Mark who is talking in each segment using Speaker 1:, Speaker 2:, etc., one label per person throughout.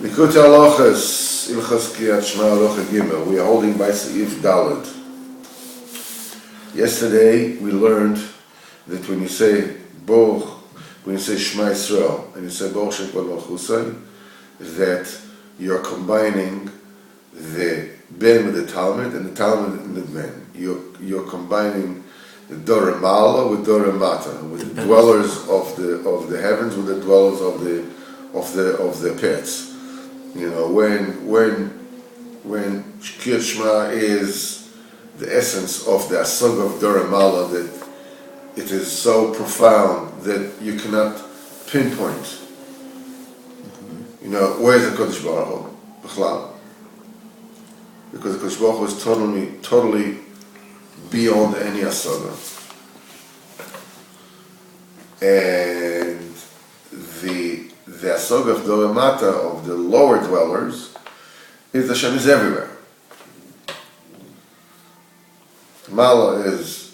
Speaker 1: Likutei Halachos, Ilchos Kriyat Shma Halacha Gimel. We are holding by Seif Daled. Yesterday we learned that when you say Shma Yisrael and you say Baruch Shem Kol Malchusay, that you're combining the Ben with the Talmud and the Talmud and the Ben. You're combining the Dor Mala with Dor Mata, with the dwellers of the heavens with the dwellers of the pits. You know, when Krias Shma is the essence of the Asog of Dor Mala, that it is so profound that you cannot pinpoint. You know, where is the Kodesh Baruch Hu? B'chlal. Because the Kodesh Baruch Hu is totally beyond any Asoga. And the Asoga of Dor Mata, of the lower dwellers, is Hashem is everywhere. Mala is,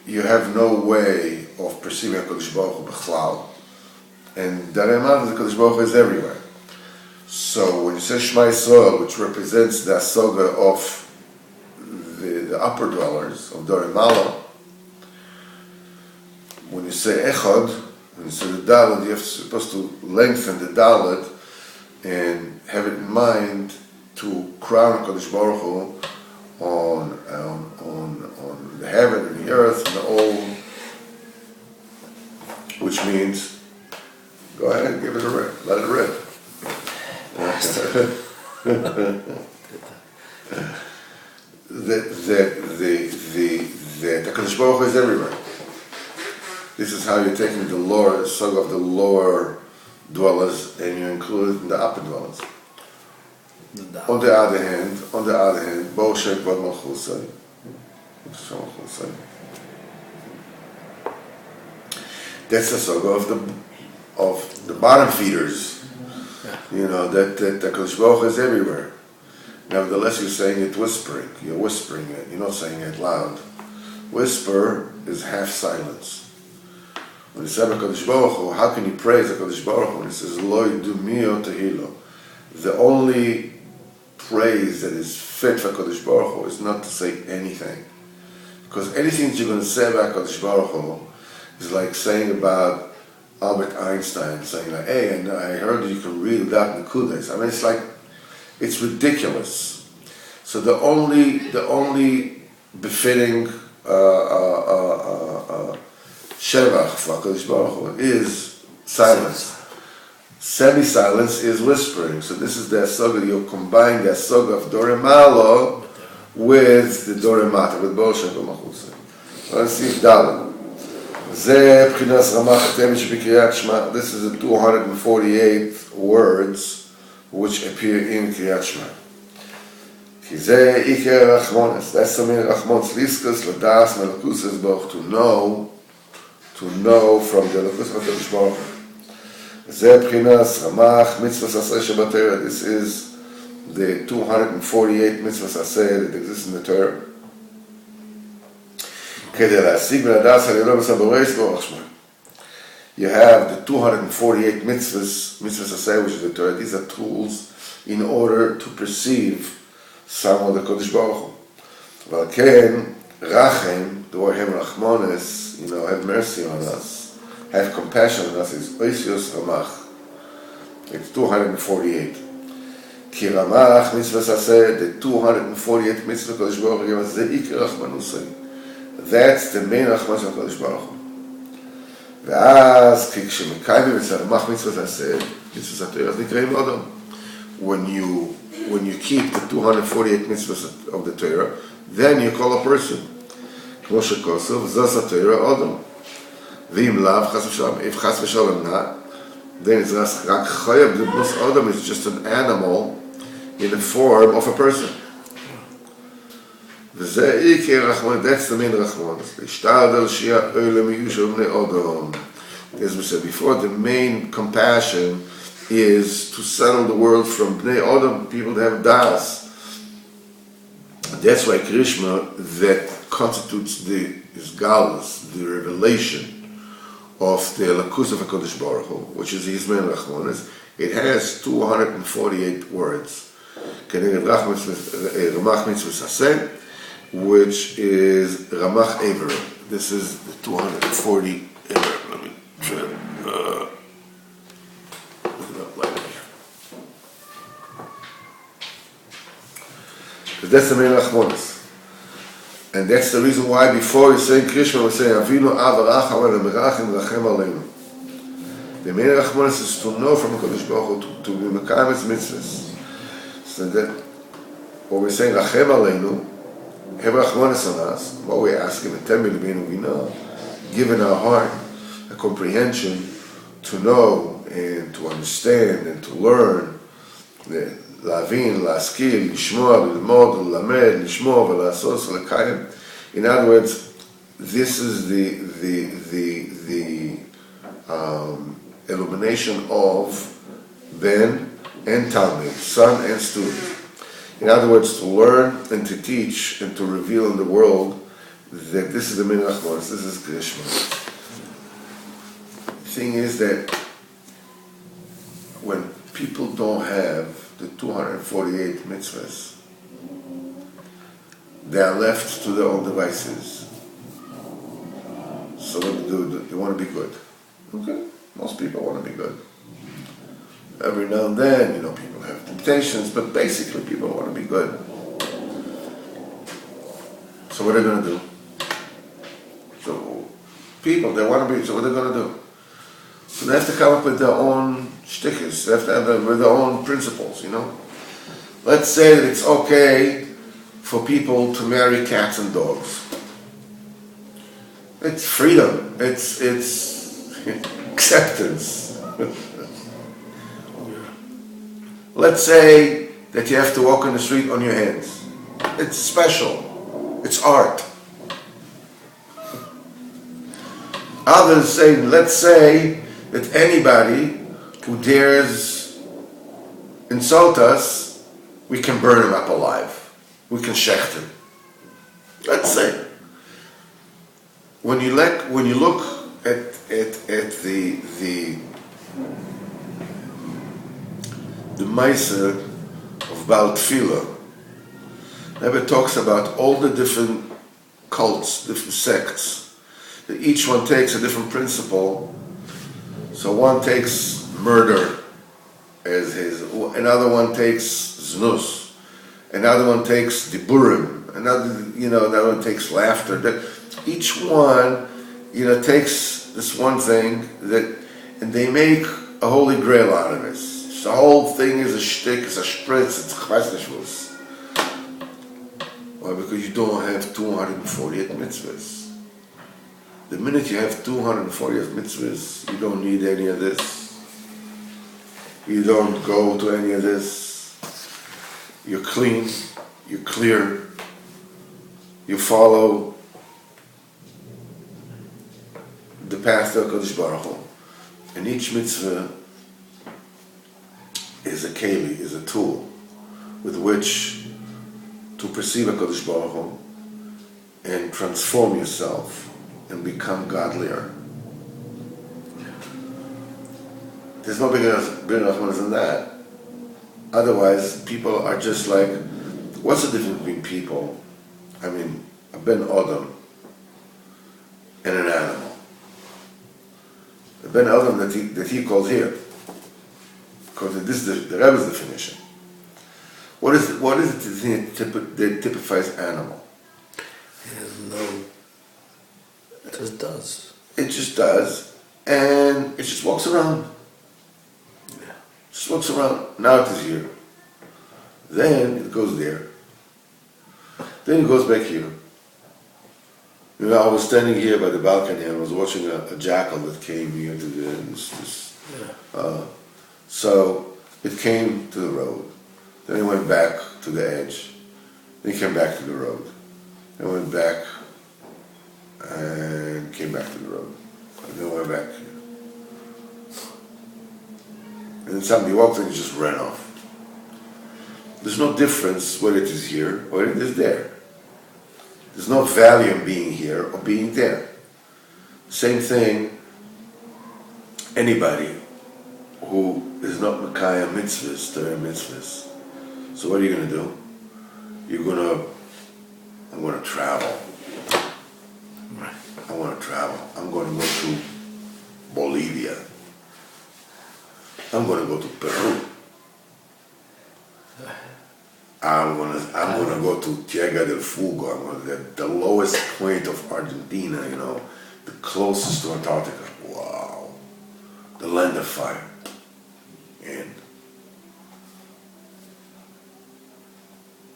Speaker 1: you have no way of perceiving HaKadosh Baruch Hu b'chlal. And Dor Mata, the Kodesh Baruch Hu is everywhere. So when you say Shma Yisrael, which represents the Asoga of the upper dwellers of Dor Mala, when you say Echad, when you say the Daled, you're supposed to lengthen the Daled and have it in mind to crown HaKadosh Baruch Hu on the heaven and the earth and the all, which means, go ahead and give it a rip, let it rip. The HaKadosh Baruch Hu is everywhere. This is how you're taking the lower song of the lower dwellers and you include it in the upper dwellers. On the other hand, Baruch Shem Kol Malchusay. That's the saga of the bottom feeders. You know, that the HaKadosh Baruch Hu is everywhere. Nevertheless, you're saying it whispering. You're whispering it. You're not saying it loud. Whisper is half silence. When you say HaKadosh Baruch Hu, how can you praise HaKadosh Baruch Hu? When it says Lo Yidumio Tehilo, the only praise that is fit for HaKadosh Baruch Hu is not to say anything. Because anything that you're going to say about HaKadosh Baruch Hu is like saying about Albert Einstein, saying like, hey, and I heard you can read without Nekudas. I mean, it's like, it's ridiculous. So the only befitting Shevach for HaKadosh Baruch Hu is silence. Semi-silence is whispering. So this is the Asoga, you combine the Asoga of Dor Mala with the Dor Mata, with Baruch Shem Kol Malchusay. Let's see Dalet. This is the 248 words which appear in Kriyat Shma. That's the meaning of Rachmon, Liskas, Ladas, Melakusas, Baruch, to know from the Lakus of HaKadosh Baruch Hu. This is the 248 mitzvahs aseh that exist in the Torah. You have the 248 mitzvahs aseh, which is the Torah. These are tools in order to perceive some of the Kodesh Baruch Hu. Valken, Rachem, the word Rachmanes, you know, have mercy on us, have compassion on us, is Oisios Ramach. It's 248. Ki Ramach, mitzvahs aseh, the 248 mitzvahs Kodesh Baruch Hu, is the Iker Rachmanusay. That's the main Rachman of HaKadosh Baruch Hu. ואז כשמקיימים את הרמ"ח מצוות עשה, מצוות התורה, אז נקראים אדם. When you keep the 248 mitzvahs of the Torah, then you call a person. כמו שכוסף, זוס התורה אדם. ואם לאו, חס ושלום, if חס ושלום not, then it's רק חייב, the bus Adam is just an animal in the form of a person. וזה עיקר רחמן, that's the main רחמן. להשתדל שיהיה אלה מיושב בני אדם. As we said before, the main compassion is to settle the world from bnei Adam, people that have das. That's why Krishma, that constitutes the Galus, the revelation of the Lakus of HaKadosh Baruch Hu, which is the Yizmen Rachmanis, it has 248 words. Keneged Ramach Mitzvah Saseh, which is Ramach Averim. This is the 240. Let me try look it up later. Because that's the main Rachmanis. And that's the reason why before you say Krishma, we say Avinu Avaracham Merachim Rachem Aleinu. The main Rachmanis is to know from HaKadosh Baruch Hu, to be Mekayim its mitzvahs. So that what we're saying Rachem Aleinu, have Rachmanis on us, what we ask him, we know, given our heart a comprehension to know and to understand and to learn, להבין, להשכיל, לשמוע, ללמוד, ללמד, לשמוע ולעשות ולקיים. In other words, this is the illumination of Ben and Talmud, son and student. In other words, to learn and to teach and to reveal in the world that this is the Min Rachmanis, this is Krishma. The thing is that when people don't have the 248 mitzvahs, they are left to their own devices. So what do? They want to be good. Okay, most people want to be good. Every now and then, people have temptations, but basically people want to be good. So what are they going to do? So people, they want to be, so what are they going to do? So they have to come up with their own shtickers. They have to have their own principles, Let's say that it's okay for people to marry cats and dogs. It's freedom. It's acceptance. Let's say that you have to walk on the street on your hands. It's special. It's art. Others say, let's say that anybody who dares insult us, we can burn him up alive. We can shecht him. Let's say. When you look at the Meiser of Baal Tefillah, Rebbe talks about all the different cults, different sects, that each one takes a different principle. So one takes murder as his, another one takes znus, another one takes diburim, another one takes laughter. Each one, takes this one thing and they make a holy grail out of it. So the whole thing is a shtick, it's a spritz, it's chvasnishvus. Why? Because you don't have 248 mitzvahs. The minute you have 248 mitzvahs, you don't need any of this. You don't go to any of this. You're clean, you're clear, you follow the path of HaKadosh Baruch Hu. And each mitzvah is a keli, is a tool with which to perceive HaKadosh Baruch Hu and transform yourself and become godlier. There's no bigger Rahman than that. Otherwise, people are just like, what's the difference between people? I mean, a Ben Adam and an animal. The Ben Adam that he called here, because this is the Rebbe's definition. What is it that typifies animal?
Speaker 2: It just does.
Speaker 1: It just does, and it just walks around.
Speaker 2: Yeah.
Speaker 1: Just walks around. Now it is here. Then it goes there. Then it goes back here. I was standing here by the balcony and I was watching a jackal that came here to so it came to the road. Then it went back to the edge. Then it came back to the road. Then it went back and came back to the road. And then went back. And then somebody walked and he just ran off. There's no difference whether it is here or it is there. There's no value in being here or being there. Same thing anybody who is not Mekayah mitzvahs, Torah mitzvahs. So what are you going to do? I'm going to travel.
Speaker 2: Right.
Speaker 1: I want to travel. I'm going to go to Bolivia. I'm going to go to Peru. I'm gonna go to Tierra del Fuego. I'm going to the lowest point of Argentina, the closest to Antarctica. Wow. The land of fire. And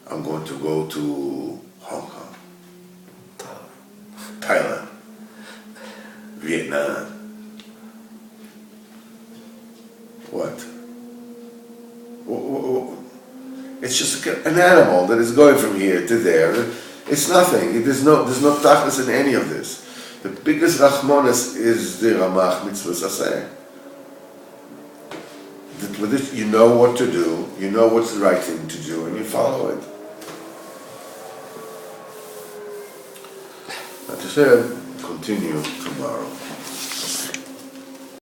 Speaker 1: I'm going to go to Hong Kong, Thailand, Vietnam. What? It's just an animal that is going from here to there. It's nothing. There's no tachlis in any of this. The biggest rachmanis is the Ramach mitzvahs aseh. That with it, you know what to do, you know what's the right thing to do, and you follow it. Like I said, continue tomorrow.